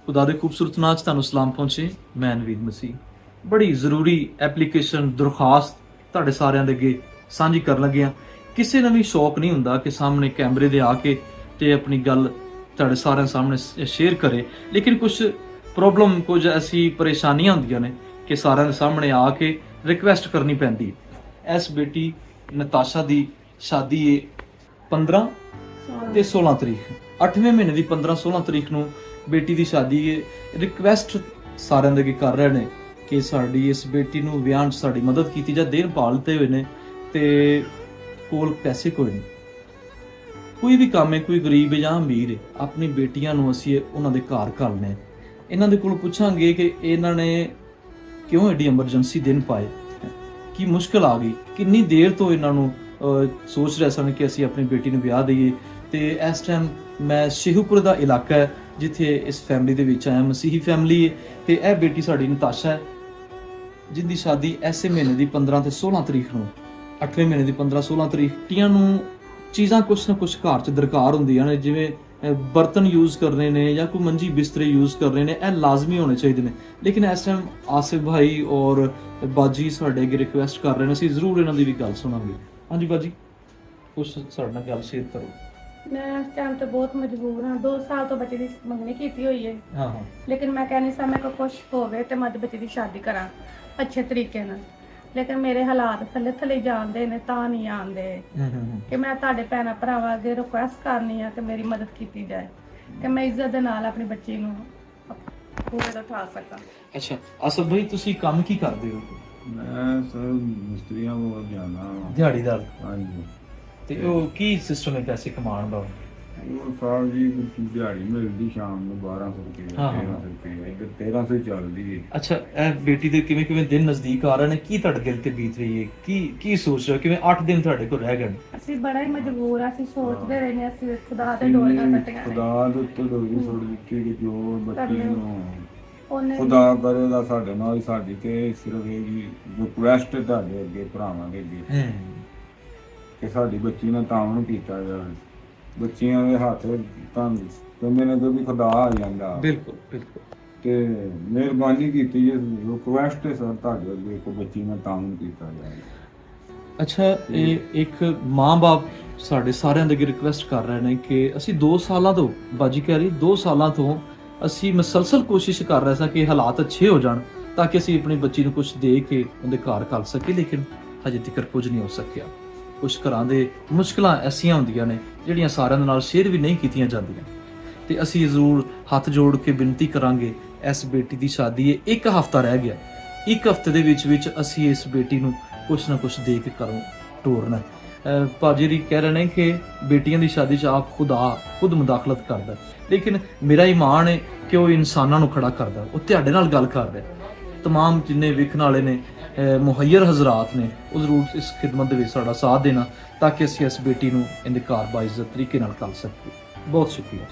खुदा दे खूबसूरत नाच ਤੁਹਾਨੂੰ ਸਲਾਮ ਪਹੁੰਚੇ। ਮੈਂ ਨਵੀਦ ਮਸੀਹ ਬੜੀ ਜ਼ਰੂਰੀ ਐਪਲੀਕੇਸ਼ਨ ਦਰਖਾਸਤ ਤੁਹਾਡੇ ਸਾਰਿਆਂ ਦੇ ਅੱਗੇ ਸਾਂਝੀ ਕਰਨ ਲੱਗਿਆ। ਕਿਸੇ ਨੂੰ ਵੀ ਸ਼ੌਕ ਨਹੀਂ ਹੁੰਦਾ ਕਿ ਸਾਹਮਣੇ ਕੈਮਰੇ ਦੇ ਆ ਕੇ ਤੇ ਆਪਣੀ ਗੱਲ ਤੁਹਾਡੇ ਸਾਰਿਆਂ ਸਾਹਮਣੇ ਸ਼ੇਅਰ ਕਰੇ, ਲੇਕਿਨ ਕੁਝ ਪ੍ਰੋਬਲਮ, ਕੁਝ ਐਸੀ ਪਰੇਸ਼ਾਨੀਆਂ ਹੁੰਦੀਆਂ ਨੇ ਕਿ ਸਾਰਿਆਂ ਦੇ ਸਾਹਮਣੇ ਆ ਕੇ ਰਿਕਵੈਸਟ ਕਰਨੀ ਪੈਂਦੀ। ਇਸ ਬੇਟੀ ਨਤਾਸ਼ਾ ਦੀ ਸ਼ਾਦੀ ਹੈ 15 ਤੇ 16 ਤਰੀਕ, 8ਵੇਂ ਮਹੀਨੇ ਦੀ 15-16 ਤਰੀਕ ਨੂੰ ਬੇਟੀ ਦੀ ਸ਼ਾਦੀ ਹੈ। ਰਿਕਵੈਸਟ ਸਾਰਿਆਂ ਦੇ ਅੱਗੇ ਕਰ ਰਹੇ ਨੇ ਕਿ ਸਾਡੀ ਇਸ ਬੇਟੀ ਨੂੰ ਵਿਆਹ 'ਚ ਸਾਡੀ ਮਦਦ ਕੀਤੀ ਜਾ। ਦੇਰ ਪਾਲਤੇ ਹੋਏ ਨੇ ਤੇ ਕੋਲ ਪੈਸੇ ਕੋਈ ਨਹੀਂ, ਕੋਈ ਵੀ ਕੰਮ ਹੈ, ਕੋਈ ਗਰੀਬ ਹੈ ਜਾਂ ਅਮੀਰ ਹੈ, ਆਪਣੀ ਬੇਟੀਆਂ ਨੂੰ ਅਸੀਂ ਉਹਨਾਂ ਦੇ ਘਰ ਘੱਲਣੇ। ਇਹਨਾਂ ਦੇ ਕੋਲ ਪੁੱਛਾਂਗੇ ਕਿ ਇਹਨਾਂ ਨੇ ਕਿਉਂ ਐਡੀ ਐਮਰਜੈਂਸੀ ਦਿਨ ਪਾਏ, ਕੀ ਮੁਸ਼ਕਲ ਆ ਗਈ, ਕਿੰਨੀ ਦੇਰ ਤੋਂ ਇਹਨਾਂ ਨੂੰ ਸੋਚ ਰਹੇ ਸਨ ਕਿ ਅਸੀਂ ਆਪਣੀ ਬੇਟੀ ਨੂੰ ਵਿਆਹ ਦਈਏ। ਤੇ ਇਸ ਟਾਈਮ ਮੈਂ ਸ਼ੇਹੂਪੁਰ ਦਾ ਇਲਾਕਾ ਹੈ ਜਿੱਥੇ ਇਸ ਫੈਮਿਲੀ ਦੇ ਵਿੱਚ ਆਇਆ, ਮਸੀਹੀ ਫੈਮਿਲੀ ਹੈ। ਤੇ ਇਹ ਬੇਟੀ ਸਾਡੀ ਨਤਾਸ਼ਾ ਹੈ ਜਿੰਦੀ ਸ਼ਾਦੀ ਐਸੇ ਮਹੀਨੇ ਦੀ 15 ਤੇ 16 ਤਰੀਕ ਨੂੰ, 8ਵੇਂ ਮਹੀਨੇ ਦੀ 15-16 ਤਰੀਕ। ਟੀਆਂ ਨੂੰ ਚੀਜ਼ਾਂ ਕੁਛ ਨਾ ਕੁਛ ਘਰ 'ਚ ਦਰਕਾਰ ਹੁੰਦੀਆਂ ਨੇ, ਜਿਵੇਂ ਬਰਤਨ ਯੂਜ਼ ਕਰਨੇ ਨੇ ਜਾਂ ਕੋਈ ਮੰਜੀ ਬਿਸਤਰੇ ਯੂਜ਼ ਕਰਨੇ ਨੇ, ਇਹ ਲਾਜ਼ਮੀ ਹੋਣੇ ਚਾਹੀਦੇ ਨੇ। ਲੇਕਿਨ ਇਸ ਟਾਈਮ ਆਸਿਫ ਭਾਈ ਔਰ ਬਾਜੀ ਸਾਡੇ ਅੱਗੇ ਰਿਕੁਐਸਟ ਕਰ ਰਹੇ ਨੇ, ਅਸੀਂ ਜ਼ਰੂਰ ਇਹਨਾਂ ਦੀ ਵੀ ਗੱਲ ਸੁਣਾਂਗੇ। ਹਾਂਜੀ ਬਾਜੀ, ਕੁਛ ਸਾਡੇ ਨਾਲ ਗੱਲ ਸ਼ੇਅਰ ਕਰੋ। ਮੈਂ ਇਸ ਟਾਈਮ ਤੇ ਬਹੁਤ ਮਜਬੂਰ ਹਾਂ। 2 ਸਾਲ ਤੋਂ ਬੱਚੇ ਦੀ ਮੰਗਣੀ ਕੀਤੀ ਹੋਈ ਹੈ, ਹਾਂ ਲੇਕਿਨ ਮੈਂ ਕਹਿੰਦੀ ਸਾਂ ਮੈਂ ਕੁਛ ਹੋਵੇ ਤੇ ਮੈਂ ਬੱਚੇ ਦੀ ਸ਼ਾਦੀ ਕਰਾਂ ਅੱਛੇ ਤਰੀਕੇ ਨਾਲ। ਲੇਕਿਨ ਮੇਰੇ ਹਾਲਾਤ ਥੱਲੇ ਜਾਂਦੇ ਨੇ ਤਾਂ ਨਹੀਂ ਆਉਂਦੇ ਕਿ ਮੈਂ ਤੁਹਾਡੇ ਭੈਣਾਂ ਭਰਾਵਾਂ ਅੱਗੇ ਰਿਕੁਐਸਟ ਕਰਨੀ ਆ ਕਿ ਮੇਰੀ ਮਦਦ ਕੀਤੀ ਜਾਏ ਕਿ ਮੈਂ ਇੱਜ਼ਤ ਦੇ ਨਾਲ ਆਪਣੀ ਬੱਚੀ ਨੂੰ ਪੂਰੇ ਤੋਂ ਉਠਾ ਸਕਾਂ। ਅੱਛਾ ਆਸਿਫ ਭਾਈ, ਤੁਸੀਂ ਕੰਮ ਕੀ ਕਰਦੇ ਹੋ? ਮੈਂ ਸਰ ਮਿਸਤਰੀਆਂ ਕੋਲ ਜਾਣਾ। ਦਿਹਾੜੀਦਾਰ? ਹਾਂਜੀ। ਤੇ ਉਹ ਕੀ ਸਿਸਟਮ ਹੈ ਪੈਸੇ ਕਮਾਉਣ ਦਾ? ਉਹ ਸਾਹਿਬ ਜੀ ਦਿਹਾੜੀ ਮਿਲਦੀ ਸ਼ਾਮ ਨੂੰ 1200 ਰੁਪਏ, ਹਾਂ, ਹਾਂ। 1300 ਰੁਪਏ, ਇੱਧਰ 1300 ਚੱਲਦੀ ਹੈ। ਅੱਛਾ, ਇਹ ਬੇਟੀ ਦੇ ਕਿਵੇਂ ਦਿਨ ਨਜ਼ਦੀਕ ਆ ਰਹੇ ਨੇ, ਕੀ ਤੁਹਾਡੇ ਦਿਲ ਤੇ ਬੀਤ ਰਹੀ ਹੈ, ਕੀ ਸੋਚ ਰਹੇ ਹੋ, ਕਿਵੇਂ 8 ਦਿਨ ਤੁਹਾਡੇ ਕੋਲ ਰਹਿ ਗਏ ਨੇ? ਅਸੀਂ ਬੜਾ ਹੀ ਮਜਬੂਰ ਆ। ਅਸੀਂ ਸੋਚਦੇ ਰਹਿੰਦੇ ਹਾਂ, ਅਸੀਂ ਖੁਦਾ ਦੇ ਡੋਰੀਆਂ ਕੱਟੀਆਂ ਨੇ। ਖੁਦਾ ਦੇ ਉੱਤੇ ਡੋਰੀ ਸੁੱਟ ਦਿੱਤੀ ਕਿ ਜੋ ਬੱਚੀ ਨੂੰ ਉਹਨੇ ਖੁਦਾ ਕਰੇਗਾ ਸਾਡੇ ਨਾਲ। ਸਾਡੀ ਤੇ ਸਿਰਫ ਇਹ ਜੀ ਰਿਕੁਐਸਟ ਤੁਹਾਡੇ ਅੱਗੇ ਭਰਾਵਾਂ ਦੇ ਅੱਗੇ ਕਿ ਸਾਡੀ ਬੱਚੀ ਨੂੰ ਤਾਉਣ ਕੀਤਾ ਜਾਵੇ। ਬੱਚੀਆਂ ਦੇ ਹੱਥ ਤਾਂ ਕਹਿੰਦੇ ਨੇ ਕਿ ਵੀ ਖੁਦਾ ਆ ਜਾਂਦਾ। ਬਿਲਕੁਲ ਬਿਲਕੁਲ। ਤੇ ਮਿਹਰਬਾਨੀ ਕੀਤੀ ਜੇ ਰਿਕੁਐਸਟ ਹੈ ਸਰ ਤੁਹਾਡੇ ਅੱਗੇ ਇੱਕ ਬੱਚੀ ਨੂੰ ਤਾਉਣ ਕੀਤਾ ਜਾਵੇ। ਅੱਛਾ, ਇਹ ਇੱਕ ਮਾਂ-ਬਾਪ ਸਾਡੇ ਸਾਰਿਆਂ ਦੇ ਅੱਗੇ ਰਿਕੁਐਸਟ ਕਰ ਰਹੇ ਨੇ ਕਿ ਅਸੀਂ 2 ਸਾਲਾਂ ਤੋਂ, ਬਾਜੀ ਕਹਿ ਰਹੀ 2 ਸਾਲਾਂ ਤੋਂ ਅਸੀਂ ਮੁਸਲਸਲ ਕੋਸ਼ਿਸ਼ ਕਰ ਰਹੇ ਸਾਂ ਕਿ ਹਾਲਾਤ ਅੱਛੇ ਹੋ ਜਾਣ ਤਾਂ ਕਿ ਅਸੀਂ ਆਪਣੀ ਬੱਚੀ ਨੂੰ ਕੁਝ ਦੇ ਕੇ ਉਹਦੇ ਘਰ ਘੱਲ ਸਕੀਏ, ਲੇਕਿਨ ਹਜੇ ਤੱਕ ਕੁਝ ਨਹੀਂ ਹੋ ਸਕਿਆ। ਕੁਝ ਘਰਾਂ ਦੇ ਮੁਸ਼ਕਲਾਂ ਐਸੀਆਂ ਹੁੰਦੀਆਂ ਨੇ ਜਿਹੜੀਆਂ ਸਾਰਿਆਂ ਦੇ ਨਾਲ ਸ਼ੇਅਰ ਵੀ ਨਹੀਂ ਕੀਤੀਆਂ ਜਾਂਦੀਆਂ। ਤੇ ਅਸੀਂ ਜ਼ਰੂਰ ਹੱਥ ਜੋੜ ਕੇ ਬੇਨਤੀ ਕਰਾਂਗੇ, ਇਸ ਬੇਟੀ ਦੀ ਸ਼ਾਦੀ ਹੈ, 1 ਹਫ਼ਤਾ ਰਹਿ ਗਿਆ, 1 ਹਫ਼ਤੇ ਦੇ ਵਿੱਚ ਅਸੀਂ ਇਸ ਬੇਟੀ ਨੂੰ ਕੁਛ ਨਾ ਕੁਛ ਦੇ ਕੇ ਘਰੋਂ ਟੋਰਨਾ। ਭਾਜੀ ਜੀ ਕਹਿ ਰਹੇ ਨੇ ਕਿ ਬੇਟੀਆਂ ਦੀ ਸ਼ਾਦੀ 'ਚ ਆਪ ਖੁਦਾ ਖੁਦ ਮੁਦਾਖਲਤ ਕਰਦਾ, ਲੇਕਿਨ ਮੇਰਾ ਈਮਾਨ ਹੈ ਕਿ ਉਹ ਇਨਸਾਨਾਂ ਨੂੰ ਖੜਾ ਕਰਦਾ, ਉਹ ਤੁਹਾਡੇ ਨਾਲ ਗੱਲ ਕਰਦਾ। ਤਮਾਮ ਜਿੰਨੇ ਵੇਖਣ ਵਾਲੇ ਨੇ, ਮੁਹੱਈਰ ਹਜ਼ਰਾਤ ਨੇ, ਉਹ ਜ਼ਰੂਰ ਇਸ ਖਿਦਮਤ ਦੇ ਵਿੱਚ ਸਾਡਾ ਸਾਥ ਦੇਣਾ ਤਾਂ ਕਿ ਅਸੀਂ ਇਸ ਬੇਟੀ ਨੂੰ ਇਹਦੇ ਘਰ ਬਾਇਜ਼ਤ ਤਰੀਕੇ ਨਾਲ ਕਰ ਸਕੀਏ। ਬਹੁਤ ਸ਼ੁਕਰੀਆ।